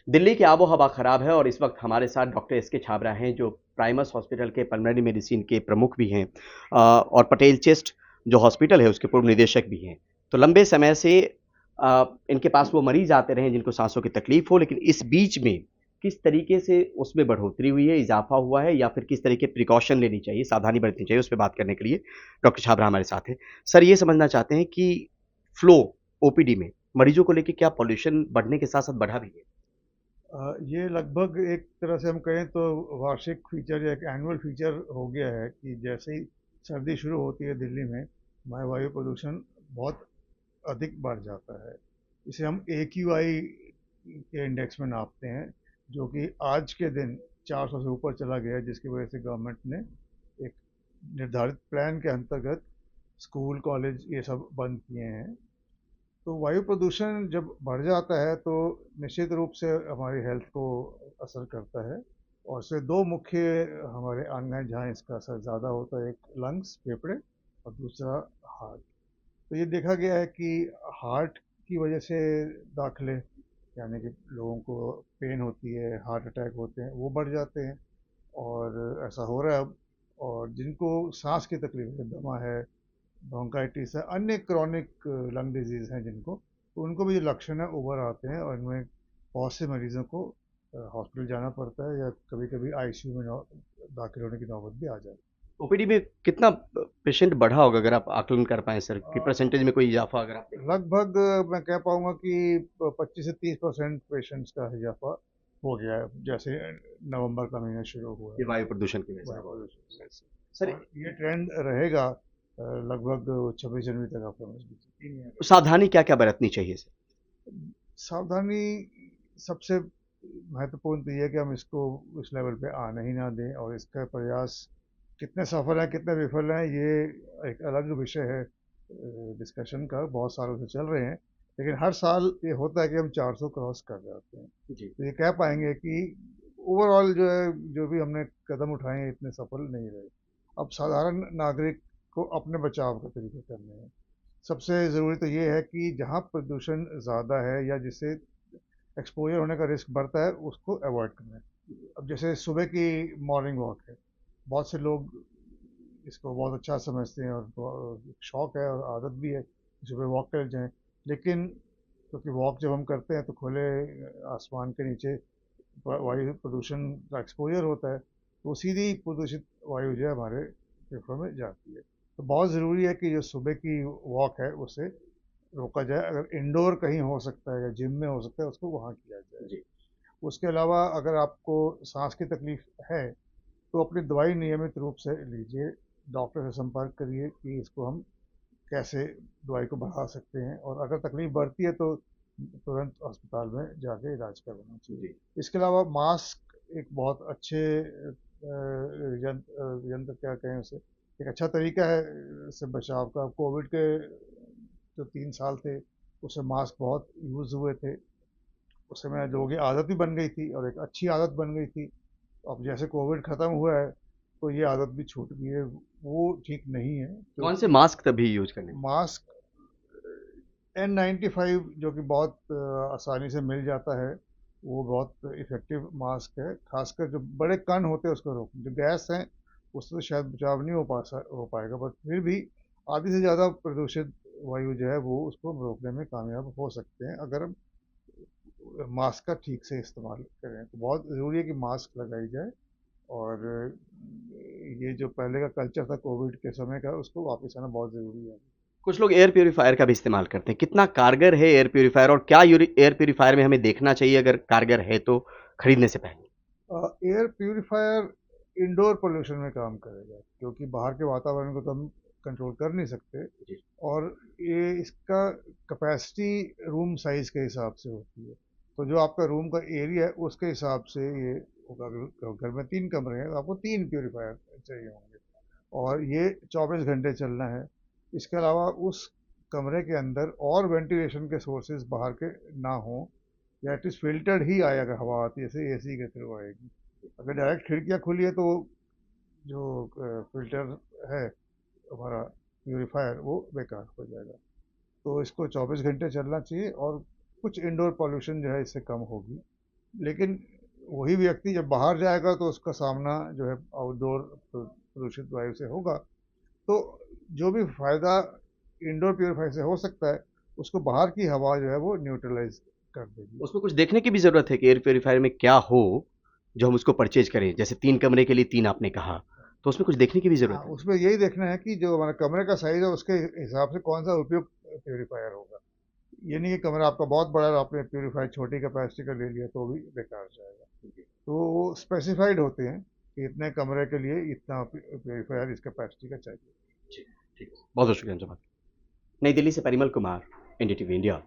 दिल्ली की आबो-हवा खराब है और इस वक्त हमारे साथ डॉक्टर एस के छाबड़ा हैं जो प्राइमस हॉस्पिटल के पल्मोनरी मेडिसिन के प्रमुख भी हैं और पटेल चेस्ट जो हॉस्पिटल है उसके पूर्व निदेशक भी हैं। तो लंबे समय से इनके पास वो मरीज आते रहे हैं जिनको सांसों की तकलीफ हो, लेकिन इस बीच में किस तरीके से उसमें बढ़ोतरी हुई है, इजाफा हुआ है या फिर किस तरह के प्रिकॉशन लेनी चाहिए, सावधानी बरतनी चाहिए, उस पे बात करने के लिए डॉक्टर छाबड़ा हमारे साथ हैं। सर ये समझना चाहते हैं कि फ्लो ओपीडी में मरीजों को लेके क्या पॉल्यूशन बढ़ने के साथ-साथ बढ़ा भी है? ये लगभग एक तरह से हम कहें तो वार्षिक फीचर या एक एनुअल फीचर हो गया है कि जैसे ही सर्दी शुरू होती है दिल्ली में हमारा वायु प्रदूषण बहुत अधिक बढ़ जाता है। इसे हम AQI के इंडेक्स में नापते हैं, जो कि आज के दिन 400 से ऊपर चला गया है, जिसकी वजह से गवर्नमेंट ने एक निर्धारित प्लान के अंतर्गत स्कूल कॉलेज ये सब बंद किए हैं। तो वायु प्रदूषण जब बढ़ जाता है तो निश्चित रूप से हमारी हेल्थ को असर करता है, और इससे दो मुख्य हमारे अंग हैं जहाँ इसका असर ज़्यादा होता है। एक लंग्स फेफड़े और दूसरा हार्ट। तो ये देखा गया है कि हार्ट की वजह से दाखिले, यानी कि लोगों को पेन होती है, हार्ट अटैक होते हैं, वो बढ़ जाते हैं। और ऐसा हो रहा है अब। और जिनको सांस की तकलीफ है, दमा है, ब्रोंकाइटिस है, अन्य क्रॉनिक लंग डिजीज़ हैं जिनको, तो उनको भी जो लक्षण है उभर आते हैं, और इनमें बहुत से मरीजों को हॉस्पिटल जाना पड़ता है, या कभी कभी आईसीयू में दाखिल होने की नौबत भी आ जाती ओपीडी में कितना पेशेंट बढ़ा होगा अगर आप आकलन कर पाएँ सर कि है। परसेंटेज में कोई इज़ाफ़ा अगर आप देखें? लगभग मैं कह पाऊंगा कि 25 से 30% पेशेंट्स का इजाफा हो गया है, जैसे नवंबर का महीना शुरू हुआ ये है वायु प्रदूषण की वजह से वायु हुआ प्रदूषण होगा। से। सर और ये ट्रेंड रहेगा लगभग 26 जनवरी तक, आप समझ लीजिए 3 महीने तक। सावधानी क्या-क्या बरतनी चाहिए सर? सावधानी सबसे महत्वपूर्ण तो ये है कि हम इसको इस लेवल पे आने ही ना दें, और इसका प्रयास कितने सफल हैं कितने विफल हैं ये एक अलग विषय है डिस्कशन का, बहुत सालों से चल रहे हैं। लेकिन हर साल ये होता है कि हम 400 क्रॉस कर जाते हैं। जी। तो ये कह पाएंगे कि ओवरऑल जो है, जो भी हमने कदम उठाए हैं इतने सफल नहीं रहे। अब साधारण नागरिक को अपने बचाव के तरीके करने हैं। सबसे ज़रूरी तो ये है कि जहाँ प्रदूषण ज़्यादा है या जिससे एक्सपोजर होने का रिस्क बढ़ता है, उसको अवॉइड करना है। अब जैसे सुबह की मॉर्निंग वॉक है, बहुत से लोग इसको बहुत अच्छा समझते हैं और शौक है और आदत भी है कि सुबह वॉक कर जाएं। लेकिन क्योंकि वॉक जब हम करते हैं तो खुले आसमान के नीचे वायु प्रदूषण का एक्सपोजर होता है, तो वो सीधी प्रदूषित वायु जो है हमारे फेफड़ों में जाती है। तो बहुत ज़रूरी है कि जो सुबह की वॉक है उसे रोका जाए। अगर इंडोर कहीं हो सकता है या जिम में हो सकता है, उसको वहाँ किया जाए। जी। उसके अलावा अगर आपको सांस की तकलीफ है तो अपनी दवाई नियमित रूप से लीजिए, डॉक्टर से संपर्क करिए कि इसको हम कैसे दवाई को बढ़ा सकते हैं, और अगर तकलीफ बढ़ती है तो तुरंत अस्पताल में जाके इलाज करवाना चाहिए। जी। इसके अलावा मास्क एक बहुत अच्छे यंत्र यंत्र क्या कहें उसे, एक अच्छा तरीका है इससे बचाव का। कोविड के जो 3 साल थे उसमें मास्क बहुत यूज़ हुए थे, उस समय लोगों की आदत भी बन गई थी और एक अच्छी आदत बन गई थी। अब जैसे कोविड ख़त्म हुआ है तो ये आदत भी छूट गई है, वो ठीक नहीं है कौन से क्योंकि मास्क तभी यूज़ करने चाहिए? मास्क N95 जो कि बहुत आसानी से मिल जाता है, वो बहुत इफ़ेक्टिव मास्क है। खासकर जो बड़े कण होते हैं उसको रोकने, जो गैस हैं उससे तो शायद बचाव नहीं हो पाएगा, बट फिर भी आधी से ज़्यादा प्रदूषित वायु जो है वो उसको हम रोकने में कामयाब हो सकते हैं, अगर हम मास्क का ठीक से इस्तेमाल करें। तो बहुत ज़रूरी है कि मास्क लगाई जाए, और ये जो पहले का कल्चर था कोविड के समय का, उसको वापस आना बहुत ज़रूरी है। कुछ लोग एयर प्यूरीफायर का भी इस्तेमाल करते हैं। कितना कारगर है एयर प्यूरीफायर और क्या यूरी एयर प्यूरीफायर में हमें देखना चाहिए अगर कारगर है तो खरीदने से पहले? एयर प्यूरिफायर इंडोर पोल्यूशन में काम करेगा, क्योंकि बाहर के वातावरण को तो हम कंट्रोल कर नहीं सकते। जी। और ये इसका कैपेसिटी रूम साइज़ के हिसाब से होती है। तो जो आपका रूम का एरिया है उसके हिसाब से ये होगा। अगर घर में 3 कमरे हैं तो आपको 3 प्यूरीफायर चाहिए होंगे, और ये 24 घंटे चलना है। इसके अलावा उस कमरे के अंदर और वेंटिलेशन के सोर्सेज बाहर के ना हों, या एटलीस्ट फिल्टर्ड ही आए, अगर हवा आती है जैसे एसी के थ्रू आएगी। अगर डायरेक्ट खिड़कियाँ खुली है तो जो फिल्टर है हमारा प्यूरीफायर वो बेकार हो जाएगा। तो इसको 24 घंटे चलना चाहिए, और कुछ इंडोर पॉल्यूशन जो है इससे कम होगी। लेकिन वही व्यक्ति जब बाहर जाएगा तो उसका सामना जो है आउटडोर प्रदूषित वायु से होगा। तो जो भी फायदा इंडोर प्योरीफायर से हो सकता है, उसको बाहर की हवा जो है वो न्यूट्रलाइज कर देगी। उसमें कुछ देखने की भी ज़रूरत है कि एयर प्यूरीफायर में क्या हो, जो हम उसको परचेज़ करें? जैसे 3 कमरे के लिए 3 आपने कहा, तो उसमें कुछ देखने की भी हाँ, ज़रूरत है। उसमें यही देखना है कि जो हमारा कमरे का साइज है उसके हिसाब से कौन सा उपयुक्त प्योरीफायर होगा। ये नहीं कि कमरा आपका बहुत बड़ा है, आपने प्योरीफायर छोटी कैपेसिटी का ले लिया तो भी बेकार जाएगा। तो वो स्पेसिफाइड होते हैं कि इतने कमरे के लिए इतना प्योरीफायर इस कैपेसिटी का चाहिए। जी, ठीक है। बहुत-बहुत शुक्रिया हमसे बात नई दिल्ली से परिमल कुमार, एनडीटीवी इंडिया।